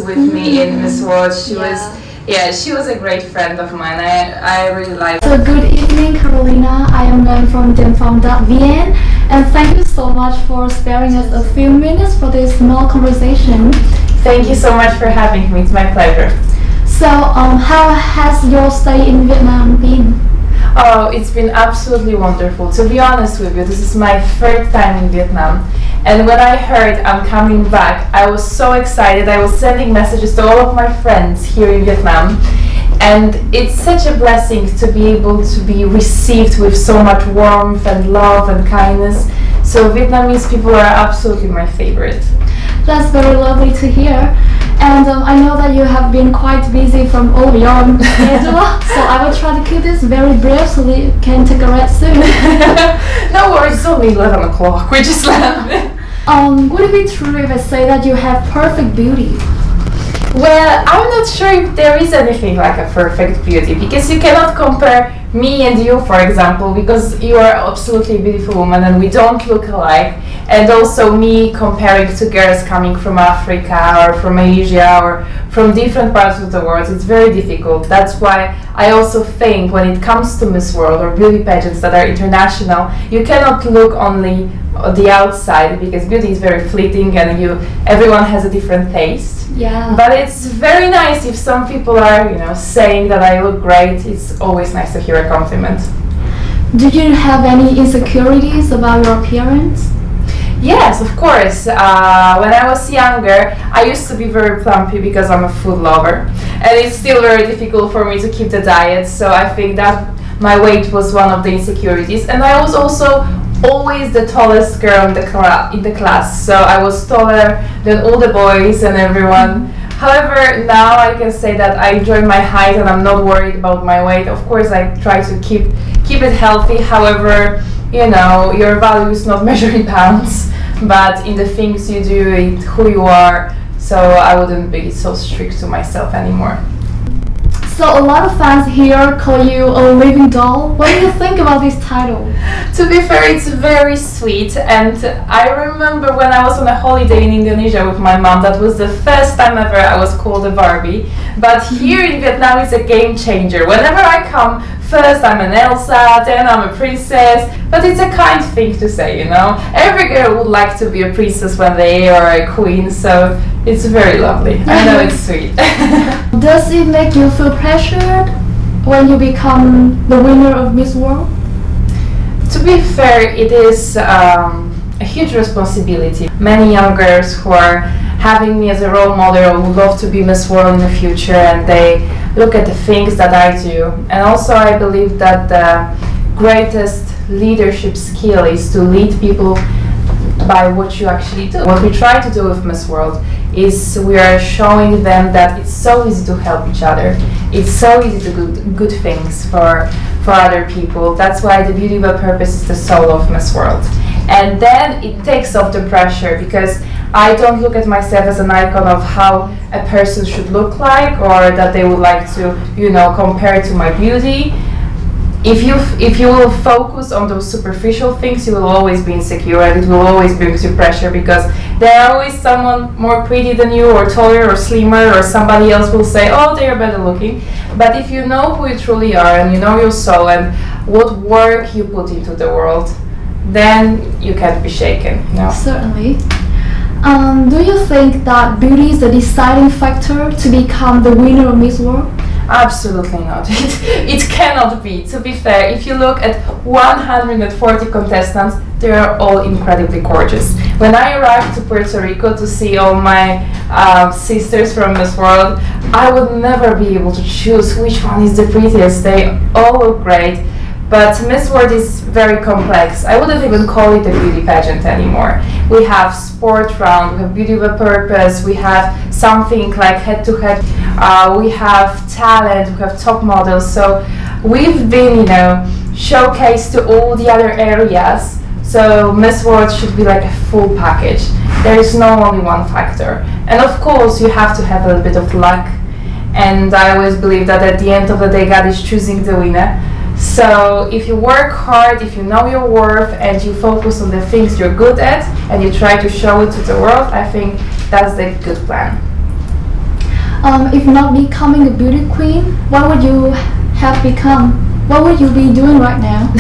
with me in Miss World. She was a great friend of mine. I really liked her. So good evening, Karolina. I am Nguyen from Vn, and thank you so much for sparing us a few minutes for this small conversation. Thank you so much for having me. It's my pleasure. So, how has your stay in Vietnam been? Oh, it's been absolutely wonderful. To be honest with you, this is my third time in Vietnam. And when I heard I'm coming back, I was so excited. I was sending messages to all of my friends here in Vietnam. And it's such a blessing to be able to be received with so much warmth and love and kindness. So Vietnamese people are absolutely my favorite. That's very lovely to hear. And I know that you have been quite busy from all your schedule, so I will try to keep this very brief so we can take a rest soon. No worries, it's only 11 o'clock, we just landed. Would it be true if I say that you have perfect beauty? Well, I'm not sure if there is anything like a perfect beauty, because you cannot compare me and you, for example, because you are absolutely a beautiful woman and we don't look alike. And also me comparing to girls coming from Africa or from Asia or from different parts of the world, it's very difficult. That's why I also think when it comes to Miss World or beauty pageants that are international, you cannot look only the outside, because beauty is very fleeting and everyone has a different taste. Yeah. But it's very nice if some people are, saying that I look great. It's always nice to hear a compliment. Do you have any insecurities about your appearance? Yes, of course. When I was younger, I used to be very plumpy because I'm a food lover, and it's still very difficult for me to keep the diet. So I think that my weight was one of the insecurities, and I was also always the tallest girl in the class. So I was taller than all the boys and everyone. However, now I can say that I enjoy my height and I'm not worried about my weight. Of course, I try to keep it healthy. However, your value is not measured in pounds, but in the things you do, in who you are. So I wouldn't be so strict to myself anymore. So a lot of fans here call you a living doll. What do you think about this title? To be fair, it's very sweet, and I remember when I was on a holiday in Indonesia with my mom, that was the first time ever I was called a Barbie. But here in Vietnam, it's a game changer. Whenever I come, first I'm an Elsa, then I'm a princess, but it's a kind thing to say, Every girl would like to be a princess when they are a queen, so it's very lovely. I know it's sweet. Does it make you feel pressured when you become the winner of Miss World? To be fair, it is a huge responsibility. Many young girls who are having me as a role model would love to be Miss World in the future, and they look at the things that I do. And also I believe that the greatest leadership skill is to lead people by what you actually do. What we try to do with Miss World is we are showing them that it's so easy to help each other. It's so easy to do good things for other people. That's why the beauty by purpose is the soul of Miss World. And then it takes off the pressure, because I don't look at myself as an icon of how a person should look like, or that they would like to, compare to my beauty. If you will focus on those superficial things, you will always be insecure, and it will always bring you pressure, because there are always someone more pretty than you, or taller, or slimmer, or somebody else will say, oh, they are better looking. But if you know who you truly are, and you know your soul, and what work you put into the world, then you can't be shaken. No. Certainly. Do you think that beauty is the deciding factor to become the winner of Miss World? Absolutely not. It cannot be. To be fair, if you look at 140 contestants, they are all incredibly gorgeous. When I arrived to Puerto Rico to see all my sisters from Miss World, I would never be able to choose which one is the prettiest. They all look great. But Miss World is very complex. I wouldn't even call it a beauty pageant anymore. We have sport round, we have beauty with a purpose, we have something like head-to-head, we have talent, we have top models. So we've been, showcased to all the other areas. So Miss World should be like a full package. There is no only one factor. And of course, you have to have a little bit of luck. And I always believe that at the end of the day, God is choosing the winner. So if you work hard, if you know your worth, and you focus on the things you're good at, and you try to show it to the world, I think that's the good plan. If not becoming a beauty queen, what would you have become? What would you be doing right now?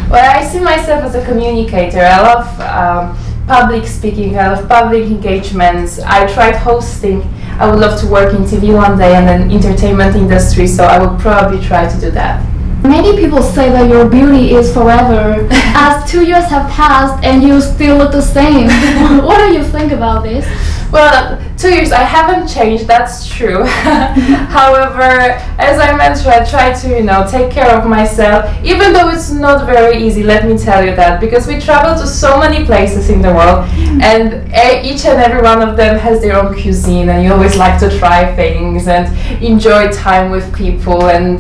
Well, I see myself as a communicator. I love public speaking, I love public engagements. I tried hosting. I would love to work in TV one day and then entertainment industry, so I would probably try to do that. Many people say that your beauty is forever, as 2 years have passed and you still look the same. What do you think about this? Well, 2 years, I haven't changed, that's true. However, as I mentioned, I try to, take care of myself, even though it's not very easy, let me tell you that, because we travel to so many places in the world, and each and every one of them has their own cuisine, and you always like to try things and enjoy time with people. And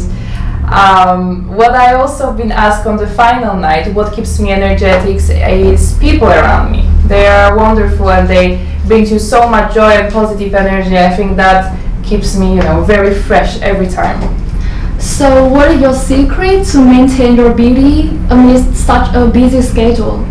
what I also been asked on the final night, what keeps me energetic, is people around me. They are wonderful and they bring you so much joy and positive energy. I think that keeps me, very fresh every time. So what is your secret to maintain your beauty amidst such a busy schedule?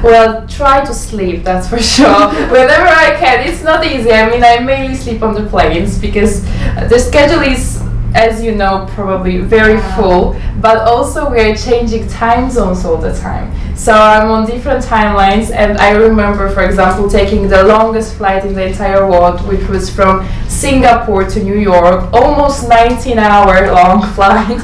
Well, try to sleep, that's for sure. Whenever I can. It's not easy. I mean, I mainly sleep on the planes because the schedule is, as you know, probably very full, but also we are changing time zones all the time. So I'm on different timelines, and I remember, for example, taking the longest flight in the entire world, which was from Singapore to New York, almost 19-hour long flight.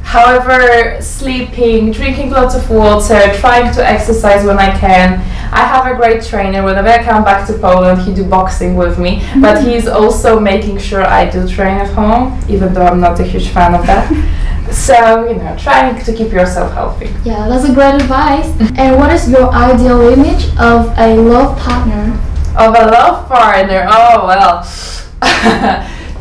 However, sleeping, drinking lots of water, trying to exercise when I can. I have a great trainer. Whenever I come back to Poland, he do boxing with me, but he's also making sure I do train at home, even though I'm not a huge fan of that. So, trying to keep yourself healthy. Yeah, that's a great advice. And what is your ideal image of a love partner? Of a love partner? Oh, well.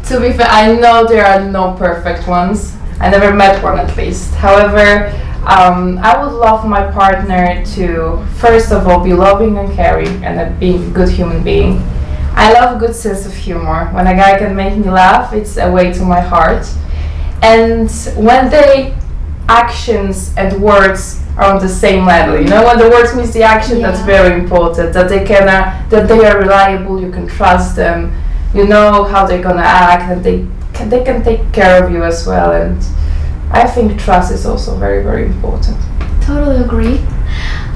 To be fair, I know there are no perfect ones. I never met one, at least. However, I would love my partner to, first of all, be loving and caring and being a good human being. I love a good sense of humor. When a guy can make me laugh, it's a way to my heart. And when the actions and words are on the same level, when the words meet the action, that's very important. That they are reliable, you can trust them, you know how they're gonna act, and they can take care of you as well. And I think trust is also very, very important. Totally agree.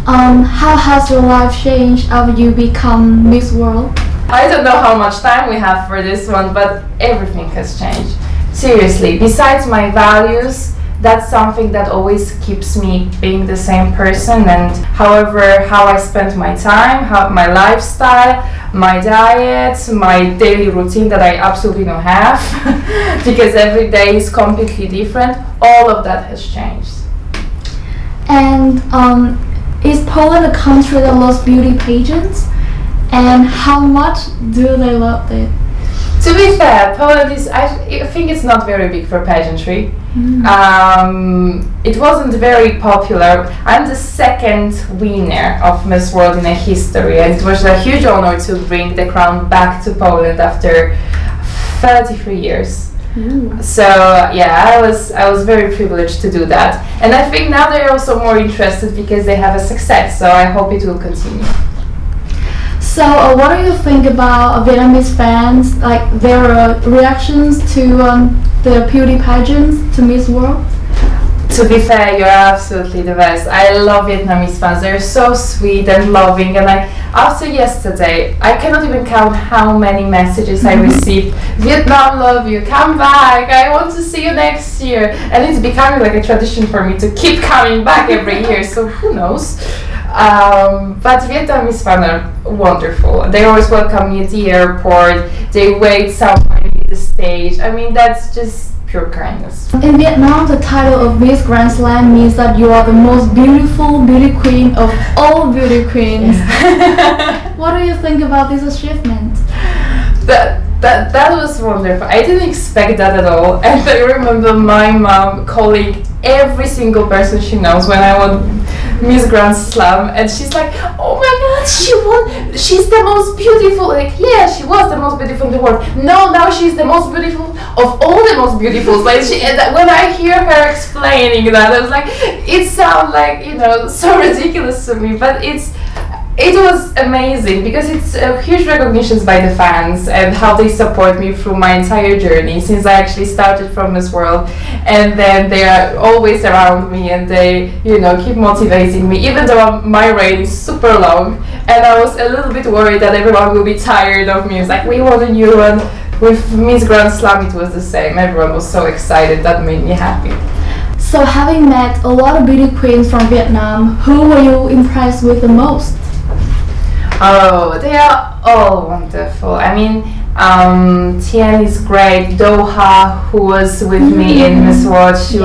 How has your life changed after you become Miss World? I don't know how much time we have for this one, but everything has changed. Seriously, besides my values, that's something that always keeps me being the same person. And however, how I spend my time, my lifestyle, my diet, my daily routine that I absolutely don't have, because every day is completely different, all of that has changed. And is Poland a country that loves beauty pageants? And how much do they love it? To be fair, Poland is, I think it's not very big for pageantry. It wasn't very popular. I'm the second winner of Miss World in a history, and it was a huge honor to bring the crown back to Poland after 33 years. So yeah, I was very privileged to do that, and I think now they're also more interested because they have a success, so I hope it will continue. So what do you think about Vietnamese fans, like their reactions to the beauty pageants, to Miss World? To be fair, you're absolutely the best. I love Vietnamese fans. They're so sweet and loving, and after yesterday, I cannot even count how many messages I received. Vietnam, love you, come back, I want to see you next year. And it's becoming like a tradition for me to keep coming back every year, so who knows. But Vietnamese fans are wonderful. They always welcome me at the airport. They wait somewhere near the stage. I mean, that's just pure kindness. In Vietnam, the title of Miss Grand Slam means that you are the most beautiful beauty queen of all beauty queens. What do you think about this achievement? That was wonderful. I didn't expect that at all. And I remember my mom calling every single person she knows when I won Miss Grand Slam, and she's like, "Oh my God, she won! She's the most beautiful!" Like, yeah, she was the most beautiful in the world. No, now she's the most beautiful of all the most beautiful. Like, when I hear her explaining that, I was like, it sounds like so ridiculous to me, but It was amazing because it's huge recognitions by the fans and how they support me through my entire journey since I actually started from Miss World, and then they are always around me and they, keep motivating me even though my reign is super long, and I was a little bit worried that everyone will be tired of me. It's like, we want a new one. With Miss Grand Slam it was the same. Everyone was so excited. That made me happy. So having met a lot of beauty queens from Vietnam, who were you impressed with the most? Oh, they are all wonderful. I mean, Tien is great. Doha, who was with me in Miss World, she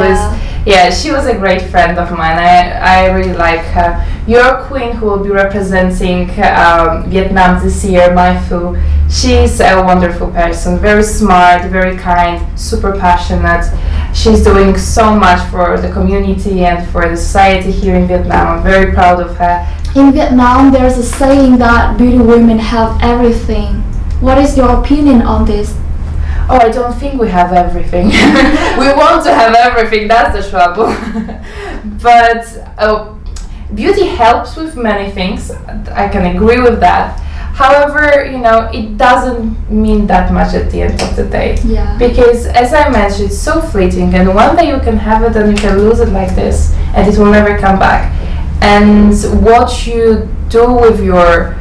was a great friend of mine. I really like her. Your queen, who will be representing Vietnam this year, Mai Fu, she's a wonderful person, very smart, very kind, super passionate. She's doing so much for the community and for the society here in Vietnam. I'm very proud of her. In Vietnam, there's a saying that beauty women have everything. What is your opinion on this? Oh, I don't think we have everything. We want to have everything, that's the trouble. But beauty helps with many things. I can agree with that. However, it doesn't mean that much at the end of the day. Yeah. Because as I mentioned, it's so fleeting, and one day you can have it and you can lose it like this, and it will never come back. And what you do with your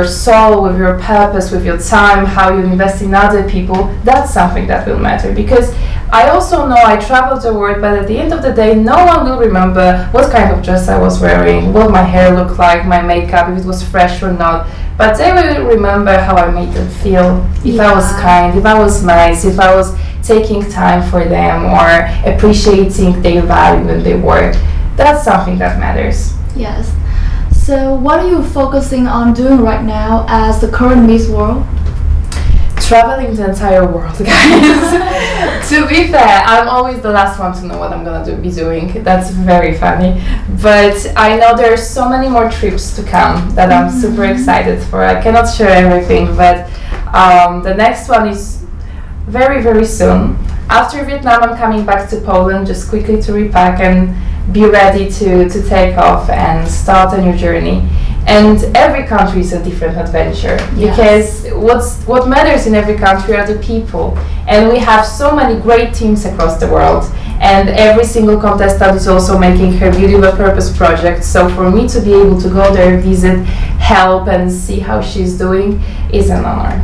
soul, with your purpose, with your time, how you invest in other people, that's something that will matter. Because I also know I traveled the world, but at the end of the day, no one will remember what kind of dress I was wearing, what my hair looked like, my makeup, if it was fresh or not. But they will remember how I made them feel, if I was kind, if I was nice, if I was taking time for them or appreciating their value and their work. That's something that matters. Yes. So what are you focusing on doing right now as the current Miss World? Traveling the entire world, guys. To be fair, I'm always the last one to know what I'm gonna be doing. That's very funny. But I know there are so many more trips to come that I'm super excited for. I cannot share everything, but the next one is very, very soon. After Vietnam, I'm coming back to Poland just quickly to repack and be ready to take off and start a new journey. And every country is a different adventure, because what matters in every country are the people. And we have so many great teams across the world, and every single contestant is also making her Beauty with a Purpose project. So for me to be able to go there, visit, help and see how she's doing is an honor.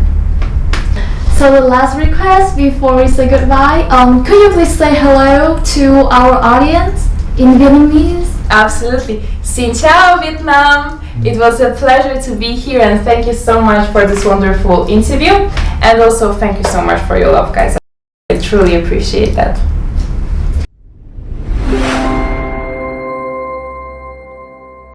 So the last request before we say goodbye, could you please say hello to our audience in Vietnamese? Absolutely. Xin chào Vietnam! It was a pleasure to be here, and thank you so much for this wonderful interview, and also thank you so much for your love, guys. I truly appreciate that.